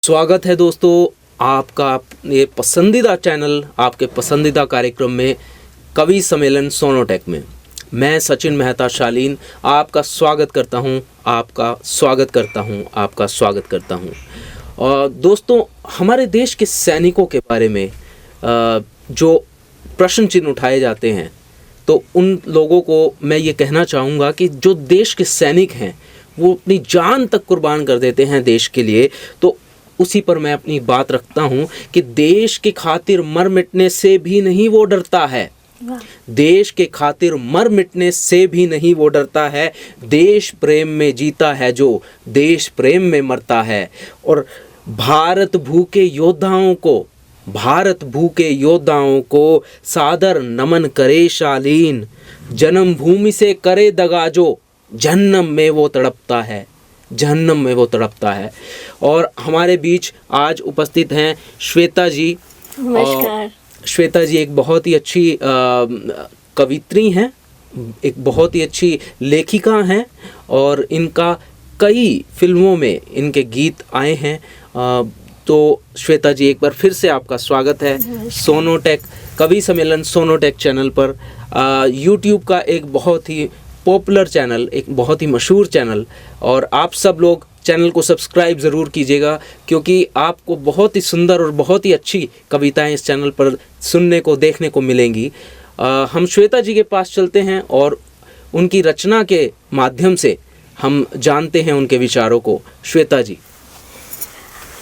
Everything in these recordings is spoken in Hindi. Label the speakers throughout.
Speaker 1: स्वागत है दोस्तों आपका ये पसंदीदा चैनल आपके पसंदीदा कार्यक्रम में कवि सम्मेलन सोनोटेक में। मैं सचिन मेहता शालीन आपका स्वागत करता हूं, आपका स्वागत करता हूं। और दोस्तों, हमारे देश के सैनिकों के बारे में जो प्रश्न चिन्ह उठाए जाते हैं, तो उन लोगों को मैं ये कहना चाहूँगा कि जो देश के सैनिक हैं वो अपनी जान तक कुर्बान कर देते हैं देश के लिए। तो उसी पर मैं अपनी बात रखता हूँ कि देश के खातिर मर मिटने से भी नहीं वो डरता है, देश के खातिर मर मिटने से भी नहीं वो डरता है। देश प्रेम में जीता है जो देश प्रेम में मरता है। और भारत भूखे योद्धाओं को सादर नमन करे शालीन, जन्मभूमि से करे दगा जो जहन्नम में वो तड़पता है। और हमारे बीच आज उपस्थित हैं श्वेता जी।
Speaker 2: नमस्कार।
Speaker 1: श्वेता जी एक बहुत ही अच्छी कवित्री हैं, एक बहुत ही अच्छी लेखिका हैं और इनका कई फिल्मों में इनके गीत आए हैं। तो श्वेता जी, एक बार फिर से आपका स्वागत है सोनोटेक कवि सम्मेलन सोनोटेक चैनल पर। यूट्यूब का एक बहुत ही पॉपुलर चैनल, एक बहुत ही मशहूर चैनल, और आप सब लोग चैनल को सब्सक्राइब ज़रूर कीजिएगा क्योंकि आपको बहुत ही सुंदर और बहुत ही अच्छी कविताएं इस चैनल पर सुनने को देखने को मिलेंगी। हम श्वेता जी के पास चलते हैं और उनकी रचना के माध्यम से हम जानते हैं उनके विचारों को। श्वेता जी,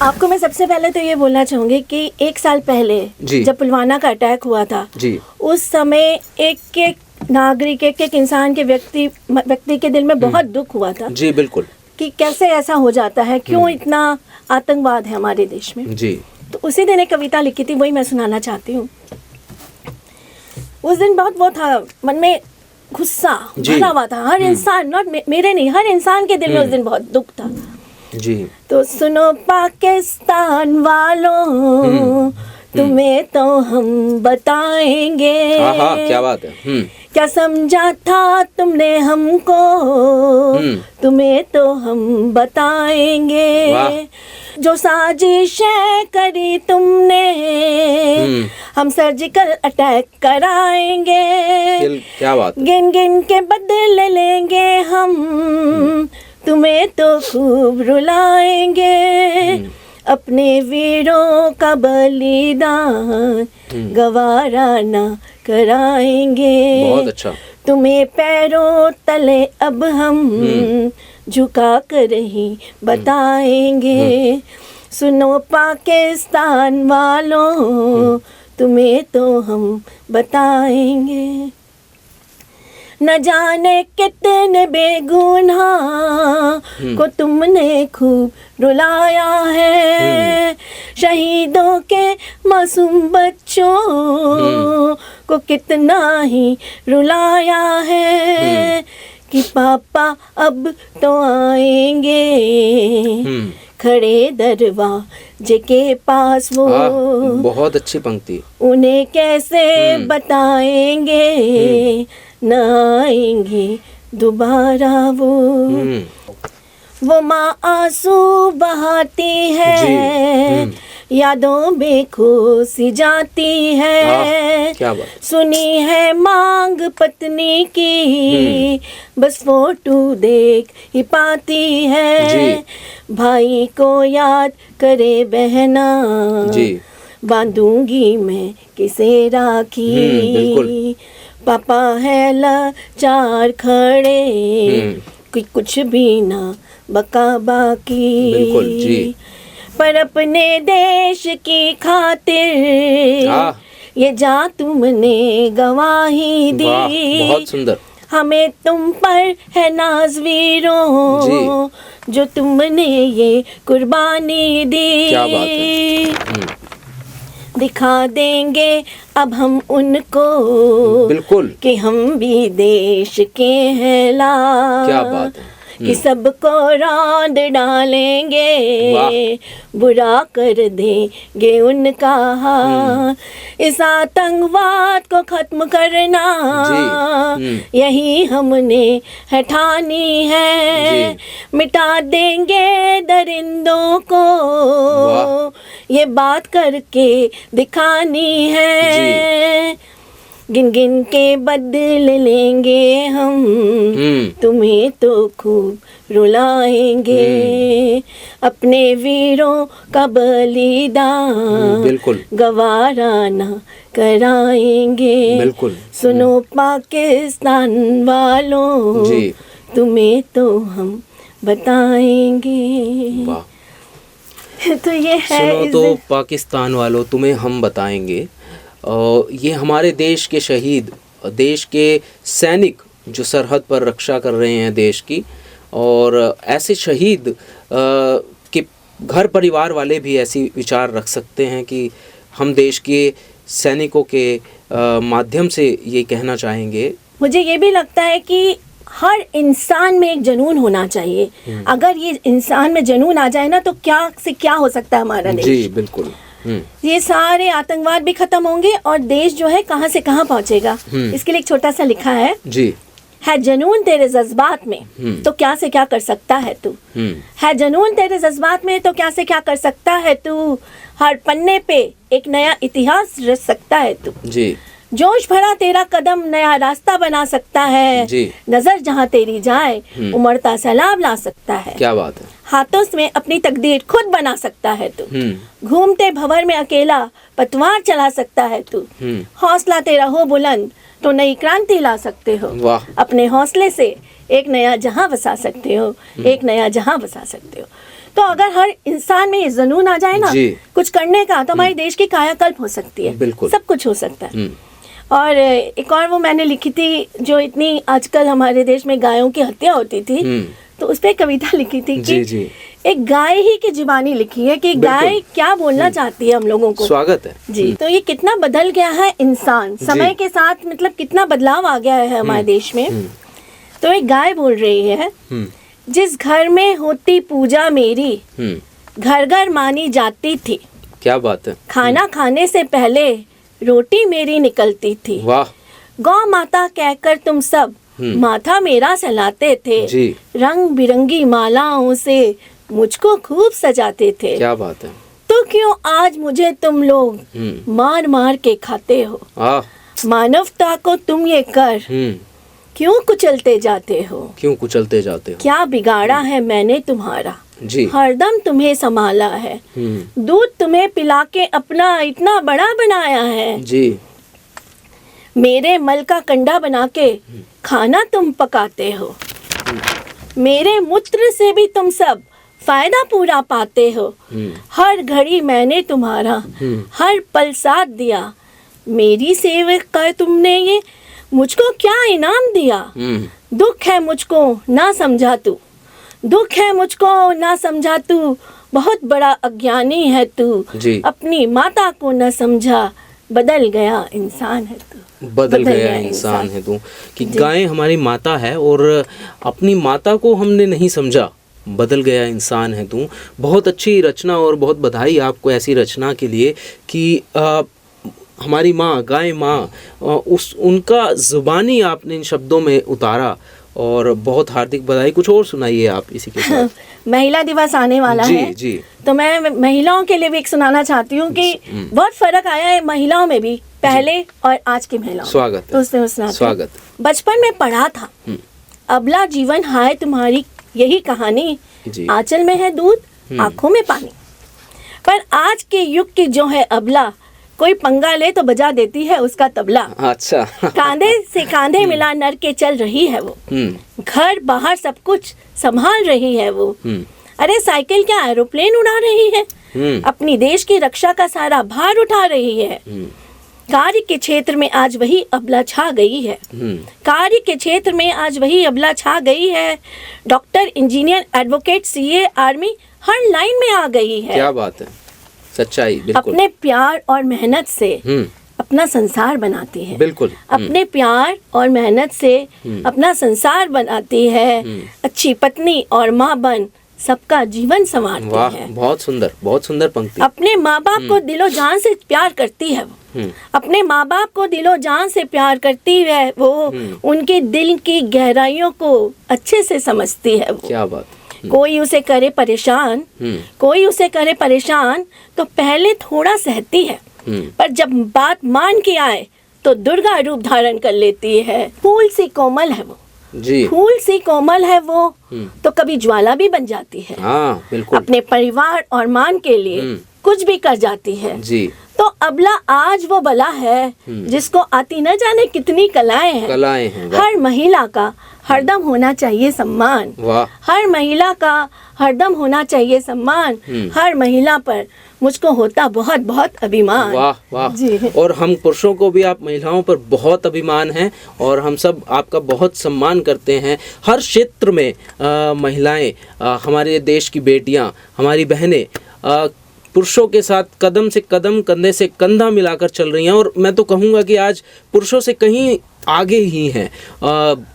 Speaker 2: आपको मैं सबसे पहले तो ये बोलना चाहूँगी कि 1 साल पहले जब पुलवामा का अटैक हुआ था जी, उस समय एक एक नागरिक, एक इंसान के व्यक्ति के दिल में बहुत दुख हुआ था
Speaker 1: जी। बिल्कुल, कि
Speaker 2: कैसे ऐसा हो जाता है, क्यों इतना आतंकवाद है हमारे देश में जी। तो उसी दिन एक कविता लिखी थी, वही मैं सुनाना चाहती हूँ। उस दिन बहुत वो था, मन में गुस्सा भरा हुआ था। हर इंसान, नॉट मेरे नहीं, हर इंसान के दिल में उस दिन बहुत दुख था जी। तो सुनो पाकिस्तान वालों, तुम्हें तो हम बताएंगे।
Speaker 1: क्या बात है।
Speaker 2: क्या समझा था तुमने हमको, तुम्हें तो हम बताएंगे। जो साजिशें करी तुमने, हम सर्जिकल अटैक कराएंगे।
Speaker 1: क्या बात।
Speaker 2: गिन गिन के बदले लेंगे हम, तुम्हें तो खूब रुलाएंगे। अपने वीरों का बलिदान गवारा ना कराएंगे।
Speaker 1: बहुत अच्छा।
Speaker 2: तुम्हें पैरों तले अब हम झुका कर ही बताएंगे। सुनो पाकिस्तान वालों, तुम्हें तो हम बताएंगे। न जाने कितने बेगुनाह को तुमने खूब रुलाया है। शहीदों के मासूम बच्चों को कितना ही रुलाया है कि पापा अब तो आएंगे खड़े दरवाजे के पास वो।
Speaker 1: बहुत अच्छी पंक्ति।
Speaker 2: उन्हें कैसे बताएंगे न आएंगे दोबारा वो माँ आंसू बहाती है, यादों में खो सी जाती है।
Speaker 1: क्या बात।
Speaker 2: सुनी है मांग पत्नी की, बस फोटो देख ही पाती है। भाई को याद करे बहना, बांधूंगी मैं किसे राखी।
Speaker 1: बिल्कुल।
Speaker 2: पापा है लाचार खड़े, कोई कुछ भी ना बका बाकी।
Speaker 1: बिल्कुल जी।
Speaker 2: पर अपने देश की खातिर ये जा तुमने गवाही दी।
Speaker 1: बहुत सुंदर।
Speaker 2: हमें तुम पर है नाज वीरों, जो तुमने ये कुर्बानी दी।
Speaker 1: क्या बात है।
Speaker 2: दिखा देंगे अब हम उनको,
Speaker 1: बिल्कुल,
Speaker 2: कि हम भी देश के हैं लाल।
Speaker 1: क्या बात है।
Speaker 2: कि सबको रौंद डालेंगे, बुरा कर देंगे उनका हाल। इस आतंकवाद को खत्म करना यही हमने है ठानी है, मिटा देंगे दरिंदों को ये बात करके दिखानी है। गिन गिन के बदले लेंगे हम, तुम्हें तो खूब रुलाएंगे, अपने वीरों का बलिदान
Speaker 1: बिल्कुल
Speaker 2: गवारा ना कराएंगे।
Speaker 1: बिल्कुल
Speaker 2: सुनो पाकिस्तान वालों, तुम्हें तो हम बताएंगे।
Speaker 1: वाह।
Speaker 2: तो ये है,
Speaker 1: सुनो तो पाकिस्तान वालों, तुम्हें हम बताएंगे। ये हमारे देश के शहीद, देश के सैनिक जो सरहद पर रक्षा कर रहे हैं देश की, और ऐसे शहीद के घर परिवार वाले भी ऐसी विचार रख सकते हैं कि हम देश के सैनिकों के माध्यम से ये कहना चाहेंगे।
Speaker 2: मुझे ये भी लगता है कि हर इंसान में एक जुनून होना चाहिए। अगर ये इंसान में जुनून आ जाए ना, तो क्या से क्या हो सकता है हमारा देश।
Speaker 1: जी बिल्कुल।
Speaker 2: ये सारे आतंकवाद भी खत्म होंगे और देश जो है कहां से कहां पहुंचेगा। इसके लिए एक छोटा सा लिखा है
Speaker 1: जी,
Speaker 2: है जुनून तेरे जज्बात में तो क्या से क्या कर सकता है तू, है जुनून तेरे जज्बात में तो क्या से क्या कर सकता है तू, हर पन्ने पे एक नया इतिहास रच सकता है तू
Speaker 1: जी,
Speaker 2: जोश भरा तेरा कदम नया रास्ता बना सकता है
Speaker 1: जी,
Speaker 2: नजर जहां तेरी जाए उमड़ता सैलाब ला सकता है।
Speaker 1: क्या बात है।
Speaker 2: हाथों में अपनी तकदीर खुद बना सकता है तू, घूमते भंवर में अकेला पतवार चला सकता है तू, हौसला तेरा हो बुलंद तो नई क्रांति ला सकते हो।
Speaker 1: वाह।
Speaker 2: अपने हौसले से एक नया जहां बसा सकते हो, एक नया जहां बसा सकते हो। तो अगर हर इंसान में ये जुनून आ जाए ना कुछ करने का, तो हमारे देश की कायाकल्प हो सकती है।
Speaker 1: बिल्कुल
Speaker 2: सब कुछ हो सकता है। और एक और वो मैंने लिखी थी, जो इतनी आजकल हमारे देश में गायों की हत्या होती थी, तो उस पे कविता लिखी थी कि
Speaker 1: जी।
Speaker 2: एक गाय ही की जुबानी लिखी है कि गाय क्या बोलना चाहती है हम लोगों को।
Speaker 1: स्वागत है
Speaker 2: जी। तो ये कितना बदल गया है इंसान समय के साथ, मतलब कितना बदलाव आ गया है हमारे देश में। तो एक गाय बोल रही है, जिस घर में होती पूजा मेरी घर घर मानी जाती थी।
Speaker 1: क्या बात है।
Speaker 2: खाना खाने से पहले रोटी मेरी निकलती थी।
Speaker 1: वाह।
Speaker 2: गौ माता कहकर तुम सब माथा मेरा सहलाते थे
Speaker 1: जी।
Speaker 2: रंग बिरंगी मालाओं से मुझको खूब सजाते थे।
Speaker 1: क्या बात है।
Speaker 2: तो क्यों आज मुझे तुम लोग मार मार के खाते हो। मानवता को तुम ये कर क्यों कुचलते जाते हो।
Speaker 1: क्यों कुचलते जाते हो।
Speaker 2: क्या बिगाड़ा है मैंने तुम्हारा
Speaker 1: जी।
Speaker 2: हरदम तुम्हें संभाला है, दूध तुम्हें पिला के अपना इतना बड़ा बनाया है
Speaker 1: जी।
Speaker 2: मेरे मल का कंडा बना के खाना तुम पकाते हो, मेरे मूत्र से भी तुम सब फायदा पूरा पाते हो। हर घड़ी मैंने तुम्हारा हर पल साथ दिया, मेरी सेवा कर तुमने ये मुझको क्या इनाम दिया। दुख है मुझको ना समझा तू, दुख है मुझको ना समझा तू, बहुत बड़ा अज्ञानी है तू। अपनी माता को न समझा, बदल गया इंसान है तू।
Speaker 1: बदल गया इंसान है तू। कि गाय हमारी माता है और अपनी माता को हमने नहीं समझा, बदल गया इंसान है तू। बहुत अच्छी रचना और बहुत बधाई आपको ऐसी रचना के लिए कि हमारी माँ, गाय माँ, उनका ज़ुबानी आपने इन शब्दों में उतारा और बहुत हार्दिक बधाई। कुछ और सुनाइए आप इसी के साथ।
Speaker 2: महिला दिवस आने वाला है
Speaker 1: जी। तो
Speaker 2: मैं महिलाओं के लिए भी एक सुनाना चाहती हूँ कि बहुत फर्क आया है महिलाओं में भी, पहले और आज की महिलाओं।
Speaker 1: स्वागत
Speaker 2: तो उसमें
Speaker 1: स्वागत।
Speaker 2: बचपन में पढ़ा था, अबला जीवन हाय तुम्हारी यही कहानी, आंचल में है दूध आंखों में पानी। पर आज के युग की जो है अबला, कोई पंगा ले तो बजा देती है उसका तबला।
Speaker 1: अच्छा।
Speaker 2: कांधे से कांधे मिला नर के चल रही है वो, घर बाहर सब कुछ संभाल रही है वो। अरे साइकिल क्या एरोप्लेन उड़ा रही है, अपनी देश की रक्षा का सारा भार उठा रही है। कार्य के क्षेत्र में आज वही अबला छा गई है, कार्य के क्षेत्र में आज वही अबला छा गई है। Doctor, engineer, advocate, CA, army हर लाइन में आ गई है।
Speaker 1: क्या बात है, सच्चाई बिल्कुल।
Speaker 2: अपने प्यार और मेहनत से अपना संसार बनाती है।
Speaker 1: बिल्कुल।
Speaker 2: अपने प्यार और मेहनत से अपना संसार बनाती है। अच्छी पत्नी और माँ बन सबका जीवन संवारती
Speaker 1: वाह,
Speaker 2: है।
Speaker 1: बहुत सुंदर पंक्ति।
Speaker 2: अपने माँ बाप को दिलो जान से प्यार करती है वो। अपने माँ बाप को दिलो जान से प्यार करती है वो। उनके दिल की गहराइयों को अच्छे से समझती है वो।
Speaker 1: क्या बात।
Speaker 2: कोई उसे करे परेशान, कोई उसे करे परेशान तो पहले थोड़ा सहती है, पर जब बात मान के आए तो दुर्गा रूप धारण कर लेती है। फूल सी कोमल है वो
Speaker 1: जी।
Speaker 2: फूल सी कोमल है वो तो कभी ज्वाला भी बन जाती है।
Speaker 1: हाँ, बिल्कुल।
Speaker 2: अपने परिवार और मान के लिए कुछ भी कर जाती है
Speaker 1: जी।
Speaker 2: तो अबला आज वो बला है जिसको आती न जाने कितनी कलाएं हैं। हर महिला का हरदम होना चाहिए सम्मान।
Speaker 1: वाह।
Speaker 2: हर महिला का हरदम होना चाहिए सम्मान। हर महिला पर मुझको होता बहुत बहुत अभिमान।
Speaker 1: वाह वाह
Speaker 2: जी।
Speaker 1: और हम पुरुषों को भी आप महिलाओं पर बहुत अभिमान है और हम सब आपका बहुत सम्मान करते हैं। हर क्षेत्र में महिलाएं, हमारे देश की बेटियां, हमारी बहनें पुरुषों के साथ कदम से कदम, कंधे से कंधा मिलाकर चल रही हैं और मैं तो कहूँगा कि आज पुरुषों से कहीं आगे ही हैं।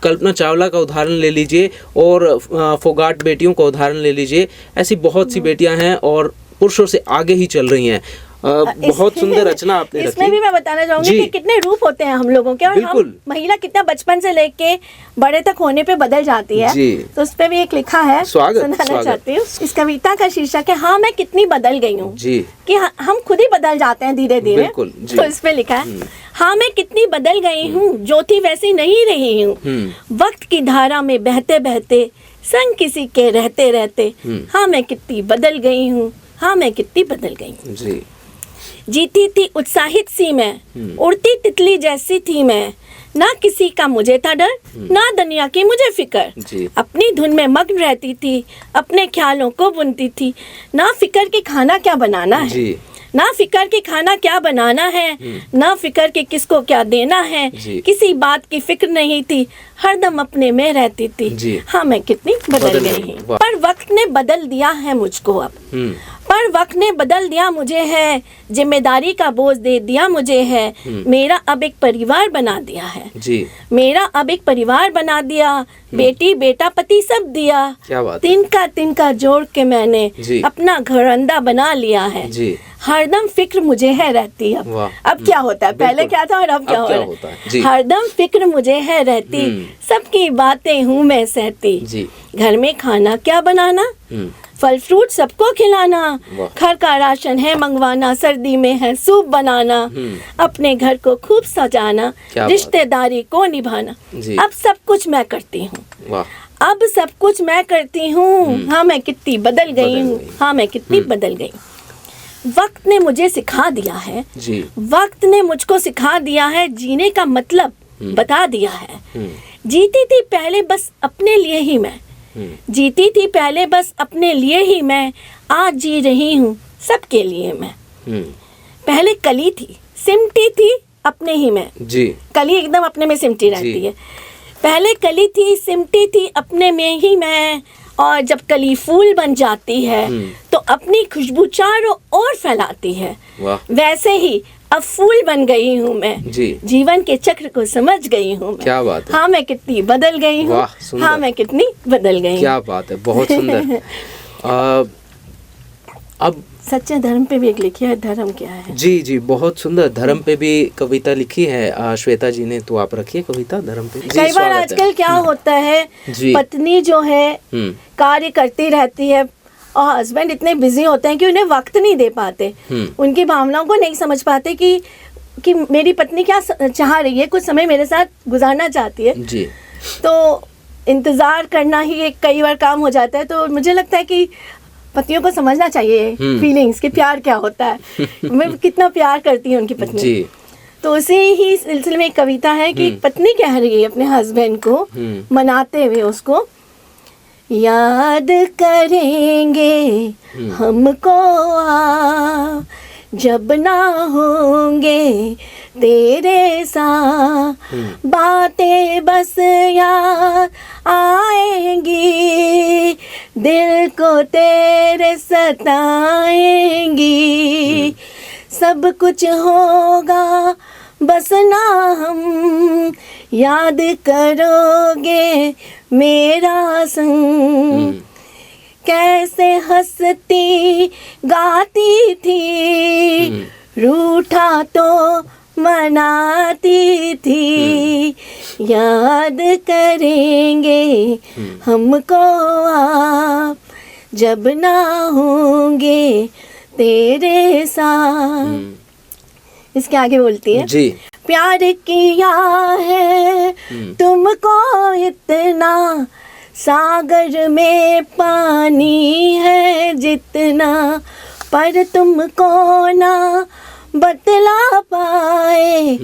Speaker 1: कल्पना चावला का उदाहरण ले लीजिए और फोगाट बेटियों का उदाहरण ले लीजिए। ऐसी बहुत सी बेटियां हैं और पुरुषों से आगे ही चल रही हैं। बहुत सुंदर रचना आपने रखी।
Speaker 2: इसमें भी मैं बताना चाहूंगी कि कितने रूप होते हैं हम लोगों के और हम महिला कितना बचपन से लेके बड़े तक होने पे बदल जाती है जी। तो उस पे भी एक लिखा है, सुनाना चाहती हूँ। इस कविता का शीर्षक है हाँ मैं कितनी बदल गई हूँ जी। कि हम खुद ही बदल जाते हैं धीरे धीरे। तो इस पे लिखा है हाँ मैं कितनी बदल गई हूँ, जो थी वैसी नहीं रही हूँ। वक्त की धारा में बहते बहते संग किसी के रहते रहते हाँ मैं कितनी बदल गई हूँ, हाँ मैं कितनी बदल गई हूँ जी। जीती थी उत्साहित सी मैं, उड़ती तितली जैसी थी मैं। ना किसी का मुझे था डर, ना दुनिया की मुझे फिक्र। अपनी धुन में मग्न रहती थी, अपने ख्यालों को बुनती थी। ना फिक्र के खाना क्या बनाना है, ना फिक्र के खाना क्या बनाना है, ना फिक्र के किसको क्या देना है। किसी बात की फिक्र नहीं थी, हरदम अपने में रहती थी। हाँ मैं कितनी बदल गई हूँ। पर वक्त ने बदल दिया है मुझको अब, पर वक्त ने बदल दिया मुझे है। जिम्मेदारी का बोझ दे दिया मुझे है। मेरा अब एक परिवार बना दिया है जी। मेरा अब एक परिवार बना दिया। बेटी बेटा पति सब दिया। क्या बात। तिनका जोड़ के मैंने अपना घरंदा बना लिया है जी। हरदम फिक्र मुझे है रहती अब क्या होता है, पहले क्या था और अब क्या होता है। हरदम फिक्र मुझे है रहती, सबकी बातें हूँ मैं सहती जी। घर में खाना क्या बनाना, फल फ्रूट सबको खिलाना। घर का राशन है मंगवाना, सर्दी में है सूप बनाना। अपने घर को खूब सजाना, रिश्तेदारी को निभाना। अब सब कुछ मैं करती हूँ, अब सब कुछ मैं करती हूँ। हाँ मैं कितनी बदल गई हूँ, हाँ मैं कितनी बदल गई। वक्त ने मुझे सिखा दिया है जी। वक्त ने मुझको सिखा दिया है, जीने का मतलब बता दिया है। जीती थी पहले बस अपने लिए ही मैं, जीती थी पहले बस अपने लिए ही मैं। आज जी रही हूँ सबके लिए मैं। पहले कली थी, सिमटी थी अपने ही में जी। कली एकदम अपने में सिमटी रहती है। पहले कली थी, सिमटी थी अपने में ही मैं। और जब कली फूल बन जाती है तो अपनी खुशबू चारों ओर फैलाती है। वैसे ही अब फूल बन गई हूँ मैं जी। जीवन के चक्र को समझ गई हूँ मैं। क्या बात है। हाँ मैं कितनी बदल गई हूँ, हाँ मैं कितनी बदल गई हूँ।
Speaker 1: क्या बात है, बहुत सुंदर। अब
Speaker 2: सच्चे धर्म पे भी एक लिखी है, धर्म क्या है
Speaker 1: जी जी, बहुत सुंदर। धर्म पे भी कविता लिखी है श्वेता जी ने, तो आप रखिए कविता धर्म पे।
Speaker 2: कई बार आजकल क्या होता है, पत्नी जो है कार्य करती रहती है और हस्बैंड इतने बिजी होते हैं कि उन्हें वक्त नहीं दे पाते, उनकी भावनाओं को नहीं समझ पाते कि मेरी पत्नी क्या चाह रही है, कुछ समय मेरे साथ गुजारना चाहती है जी। तो इंतजार करना ही एक कई बार काम हो जाता है। तो मुझे लगता है कि पतियों को समझना चाहिए फीलिंग्स कि प्यार क्या होता है, मैं कितना प्यार करती हूँ उनकी पत्नी जी। तो उसी ही सिलसिले में एक कविता है कि पत्नी कह रही है अपने हस्बैंड को मनाते हुए उसको, याद करेंगे हमको आप जब ना होंगे तेरे साथ, बातें बस याद आएंगी, दिल को तेरे सताएंगी। सब कुछ होगा बस ना हम याद करोगे मेरा संग, कैसे हंसती गाती थी, रूठा तो मनाती थी, याद करेंगे हमको आप जब ना होंगे तेरे साथ। इसके आगे बोलती है
Speaker 1: जी।
Speaker 2: प्यार किया है तुमको इतना, सागर में पानी है जितना, पर तुमको ना बतला पाए,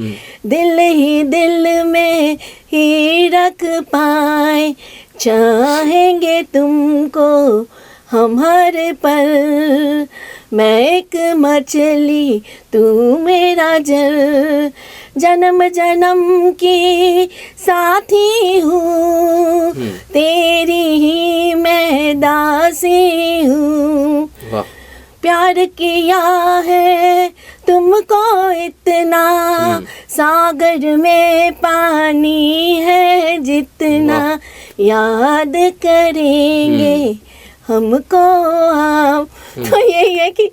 Speaker 2: दिल ही दिल में ही रख पाए, चाहेंगे तुमको हम हर पल, मैं एक मछली तू मेरा जल, जन्म जन्म की साथी हूँ, तेरी ही मैं दासी हूँ। प्यार किया है तुमको इतना, सागर में पानी है जितना, याद करेंगे हमको आप। तो यही है कि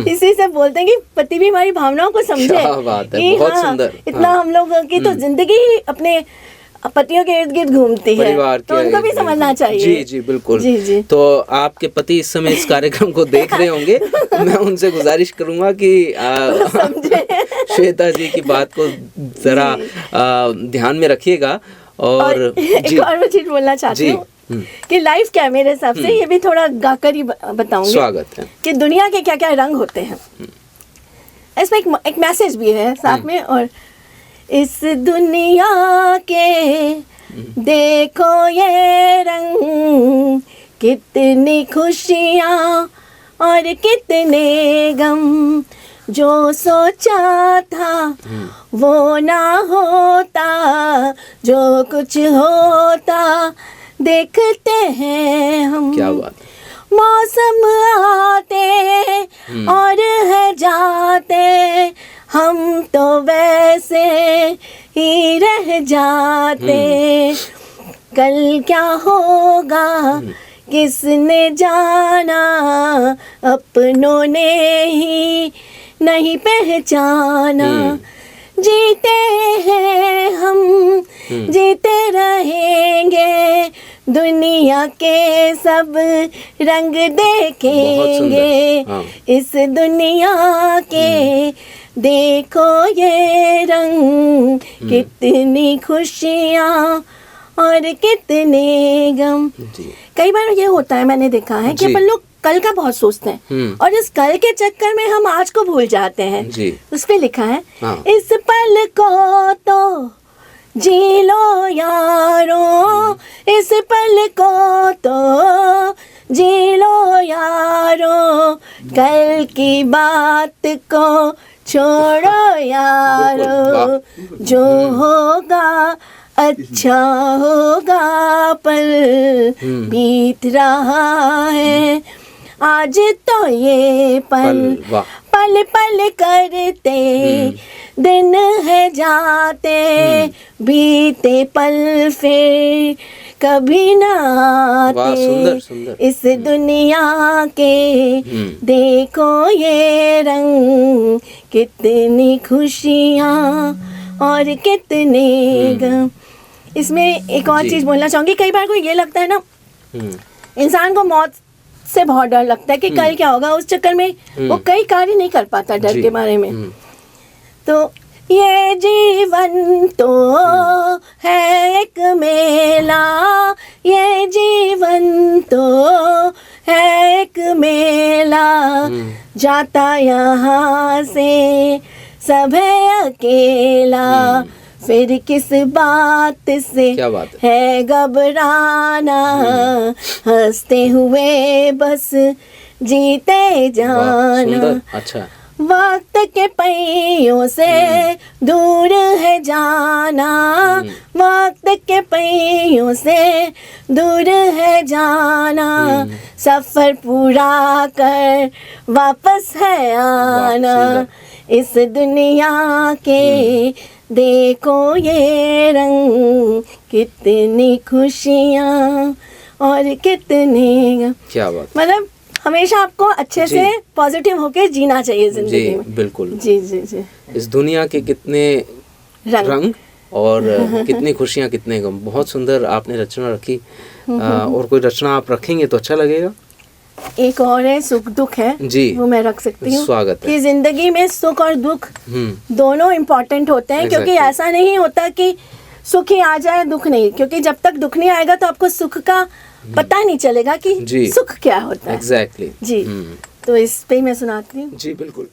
Speaker 2: इसी से बोलते हैं कि पति भी हमारी भावनाओं को समझे।
Speaker 1: क्या बात है, बहुत सुंदर।
Speaker 2: इतना हम लोग की तो जिंदगी अपने पतियों के इर्द गिर्द घूमती है, तो उनको भी समझना चाहिए।
Speaker 1: जी जी बिल्कुल।
Speaker 2: जी जी।
Speaker 1: तो आपके पति इस समय इस कार्यक्रम को देख रहे होंगे, मैं उनसे गुजारिश करूंगा कि श्वेता जी की बात को जरा ध्यान में रखिएगा। और
Speaker 2: एक और मैं चीज बोलना चाहती हूँ कि लाइफ क्या है मेरे हिसाब से, ये भी थोड़ा गाकर ही बताऊंगी।
Speaker 1: स्वागत है। कि
Speaker 2: दुनिया के क्या क्या रंग होते हैं, इसमें एक मैसेज भी है साथ में। और इस दुनिया के देखो ये रंग, कितनी खुशियाँ और कितने गम, जो सोचा था वो ना होता, जो कुछ होता देखते हैं हम।
Speaker 1: क्या बात।
Speaker 2: मौसम आते और है जाते, हम तो वैसे ही रह जाते, कल क्या होगा किसने जाना, अपनों ने ही नहीं पहचाना, जीते हैं हम जीते रहेंगे, दुनिया के सब रंग देखेंगे, इस दुनिया के देखो ये रंग, कितनी खुशियाँ और कितने गम। कई बार ये होता है, मैंने देखा है कि अपन लोग कल का बहुत सोचते हैं और इस कल के चक्कर में हम आज को भूल जाते हैं। उस पे लिखा है इस पल को तो जी लो यारो, इस पल को तो जी लो यारो, कल की बात को छोड़ो यारो, जो होगा अच्छा होगा, पल बीत रहा है आज तो ये पल, पल पल करते दिन है जाते, बीते पल फिर कभी ना आते,
Speaker 1: सुंदर, सुंदर।
Speaker 2: इस दुनिया के देखो ये रंग, कितनी खुशियाँ और कितने गम। इसमें एक और चीज बोलना चाहूंगी, कई बार को ये लगता है ना, इंसान को मौत से बहुत डर लगता है कि कल क्या होगा, उस चक्कर में वो कई कार्य नहीं कर पाता डर के बारे में। तो ये जीवन तो है एक मेला, ये जीवन तो है एक मेला, जाता यहाँ से सब है अकेला, फिर किस बात से है घबराना, हंसते हुए बस जीते जाना।
Speaker 1: अच्छा।
Speaker 2: वक्त के पहियों से दूर है जाना, वक्त के पहियों से दूर है जाना, सफर पूरा कर वापस है आना, इस दुनिया के देखो ये रंग, कितनी खुशियाँ और कितने,
Speaker 1: क्या बात,
Speaker 2: मतलब हमेशा आपको अच्छे
Speaker 1: जी।
Speaker 2: से पॉजिटिव होके जीना चाहिए जिंदगी
Speaker 1: जी
Speaker 2: में।
Speaker 1: बिल्कुल।
Speaker 2: जी जी जी।
Speaker 1: इस दुनिया के कितने
Speaker 2: रंग।
Speaker 1: रंग और कितनी खुशियाँ कितने गम। बहुत सुंदर आपने रचना रखी। और कोई रचना आप रखेंगे तो अच्छा लगेगा।
Speaker 2: एक और है सुख दुख है
Speaker 1: जी,
Speaker 2: वो मैं रख सकती हूँ।
Speaker 1: स्वागत है।
Speaker 2: कि जिंदगी में सुख और दुख दोनों इम्पोर्टेंट होते हैं, क्योंकि
Speaker 1: Exactly.
Speaker 2: ऐसा नहीं होता कि सुख ही आ जाए दुख नहीं, क्योंकि जब तक दुख नहीं आएगा तो आपको सुख का पता नहीं चलेगा कि
Speaker 1: जी।
Speaker 2: सुख क्या होता है।
Speaker 1: एग्जैक्टली।
Speaker 2: जी। तो इस पे मैं सुनाती हूँ।
Speaker 1: जी बिल्कुल।